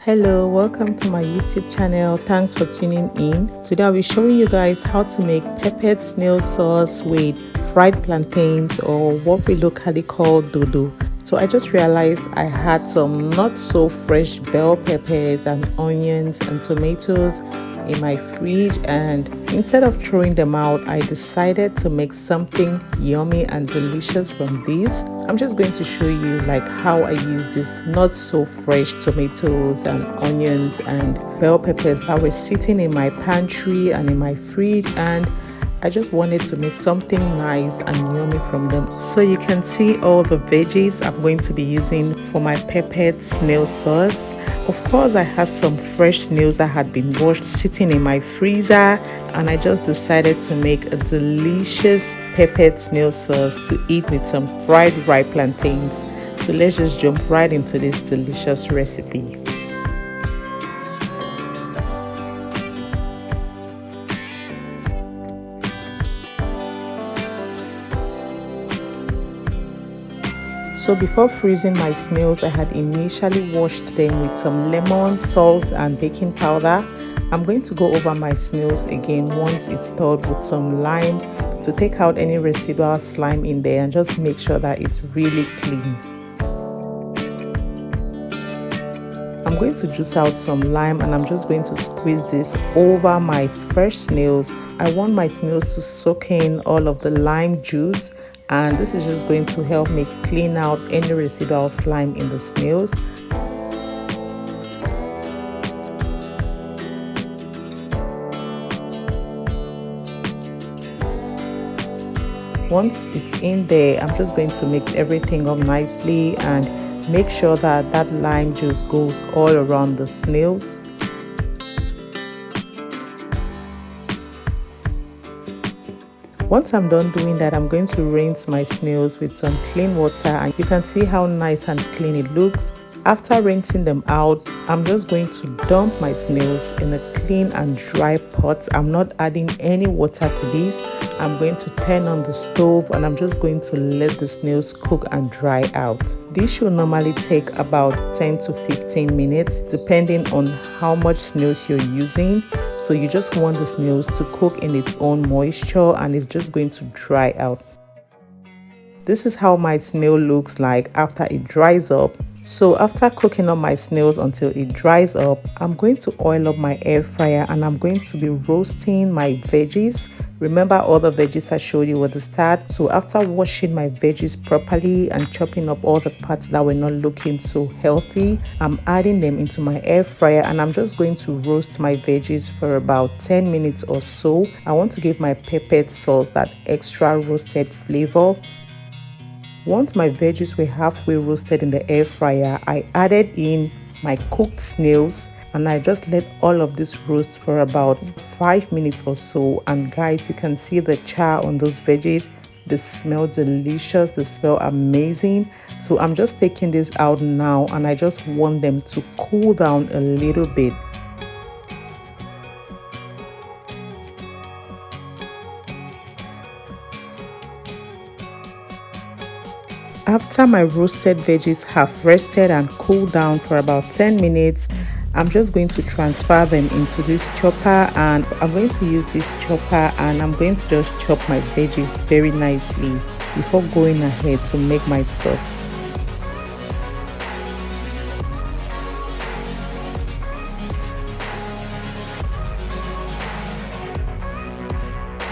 Hello, welcome to my YouTube channel. Thanks for tuning in. Today I'll be showing you guys how to make peppered snail sauce with fried plantains, or what we locally call dodo. So I just realized I had some not so fresh bell peppers and onions and tomatoes in my fridge, and instead of throwing them out, I decided to make something yummy and delicious from this. I'm just going to show you like how I use this not so fresh tomatoes and onions and bell peppers that were sitting in my pantry and in my fridge, and I just wanted to make something nice and yummy from them. So you can see all the veggies I'm going to be using for my peppered snail sauce. Of course, I had some fresh snails that had been washed sitting in my freezer, and I just decided to make a delicious peppered snail sauce to eat with some fried ripe plantains. So let's just jump right into this delicious recipe. So before freezing my snails, I had initially washed them with some lemon, salt and baking powder. I'm going to go over my snails again once it's thawed with some lime to take out any residual slime in there and just make sure that it's really clean. I'm going to juice out some lime and I'm just going to squeeze this over my fresh snails. I want my snails to soak in all of the lime juice, and this is just going to help me clean out any residual slime in the snails. Once it's in there, I'm just going to mix everything up nicely and make sure that that lime juice goes all around the snails. Once I'm done doing that, I'm going to rinse my snails with some clean water, and you can see how nice and clean it looks. After rinsing them out, I'm just going to dump my snails in a clean and dry pot. I'm not adding any water to this. I'm going to turn on the stove and I'm just going to let the snails cook and dry out. This should normally take about 10 to 15 minutes depending on how much snails you're using. So you just want the snails to cook in its own moisture and it's just going to dry out. This is how my snail looks like after it dries up. So after cooking up my snails until it dries up, I'm going to oil up my air fryer and I'm going to be roasting my veggies. Remember all the veggies I showed you at the start? So after washing my veggies properly and chopping up all the parts that were not looking so healthy, I'm adding them into my air fryer and I'm just going to roast my veggies for about 10 minutes or so. I want to give my peppered sauce that extra roasted flavor. Once my veggies were halfway roasted in the air fryer, I added in my cooked snails and I just let all of this roast for about 5 minutes or so. And guys, you can see the char on those veggies. They smell delicious, they smell amazing. So I'm just taking this out now and I just want them to cool down a little bit. After my roasted veggies have rested and cooled down for about 10 minutes, I'm just going to transfer them into this chopper, and I'm going to use this chopper and I'm going to just chop my veggies very nicely before going ahead to make my sauce.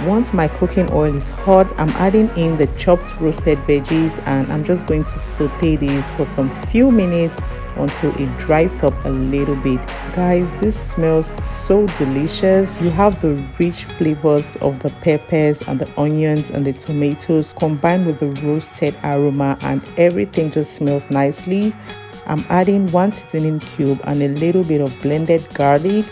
Once my cooking oil is hot, I'm adding in the chopped roasted veggies and I'm just going to saute these for some few minutes until it dries up a little bit. Guys, this smells so delicious. You have the rich flavors of the peppers and the onions and the tomatoes combined with the roasted aroma, and everything just smells nicely. I'm adding 1 seasoning cube and a little bit of blended garlic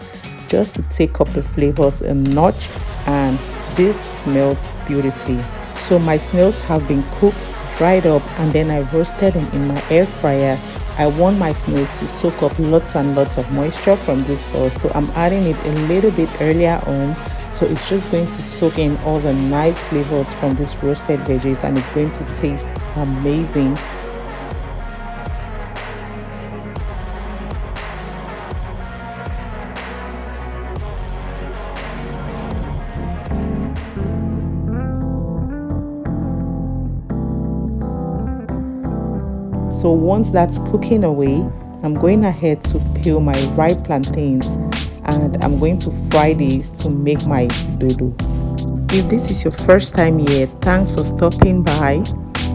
just to take up the flavors a notch, and this smells beautifully. So my snails have been cooked, dried up, and then I roasted them in my air fryer. I want my snails to soak up lots and lots of moisture from this sauce, so I'm adding it a little bit earlier on. So it's just going to soak in all the nice flavors from this roasted veggies and it's going to taste amazing. So once that's cooking away, I'm going ahead to peel my ripe plantains, and I'm going to fry these to make my dodo. If this is your first time here, thanks for stopping by.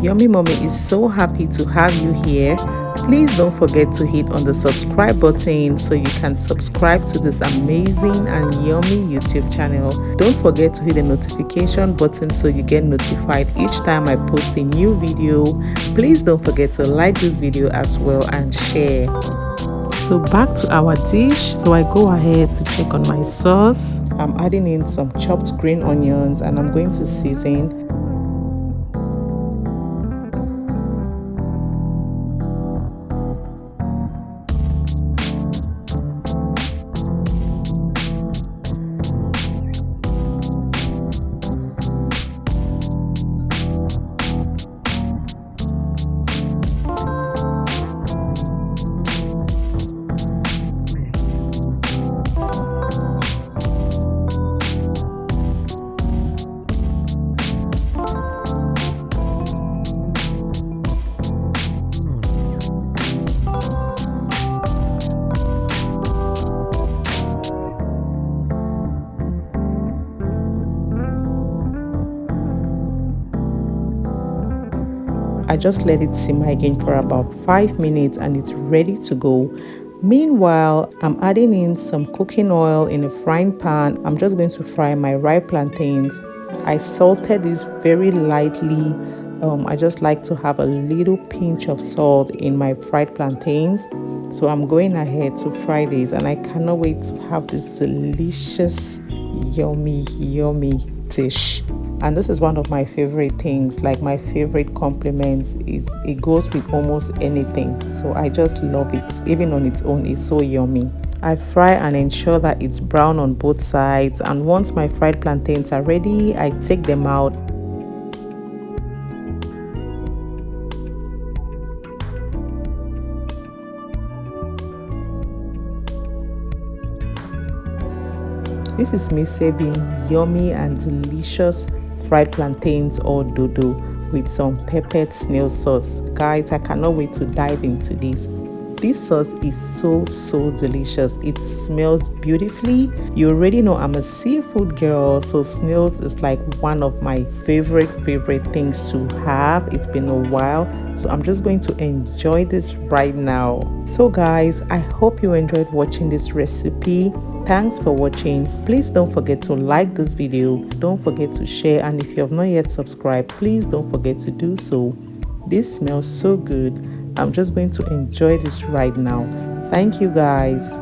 Yummy Mommy is so happy to have you here. Please don't forget to hit on the subscribe button so you can subscribe to this amazing and yummy YouTube channel. Don't forget to hit the notification button so you get notified each time I post a new video. Please don't forget to like this video as well and share. So back to our dish. So I go ahead to check on my sauce. I'm adding in some chopped green onions and I'm going to season. I just let it simmer again for about 5 minutes and it's ready to go. Meanwhile, I'm adding in some cooking oil in a frying pan. I'm just going to fry my ripe plantains. I salted this very lightly. I just like to have a little pinch of salt in my fried plantains. So I'm going ahead to fry these and I cannot wait to have this delicious, yummy dish. And this is one of my favorite things, like my favorite compliments. It goes with almost anything, so I just love it. Even on its own, it's so yummy. I fry and ensure that it's brown on both sides, and once my fried plantains are ready, I take them out. This is me serving yummy and delicious fried plantains or dodo with some peppered snail sauce. Guys, I cannot wait to dive into this. This sauce is so delicious. It smells beautifully. You already know I'm a seafood girl, so snails is like one of my favorite things to have. It's been a while, so I'm just going to enjoy this right now. So guys, I hope you enjoyed watching this recipe. Thanks for watching. Please don't forget to like this video. Don't forget to share, and if you have not yet subscribed, please don't forget to do so. This smells so good. I'm just going to enjoy this right now. Thank you guys.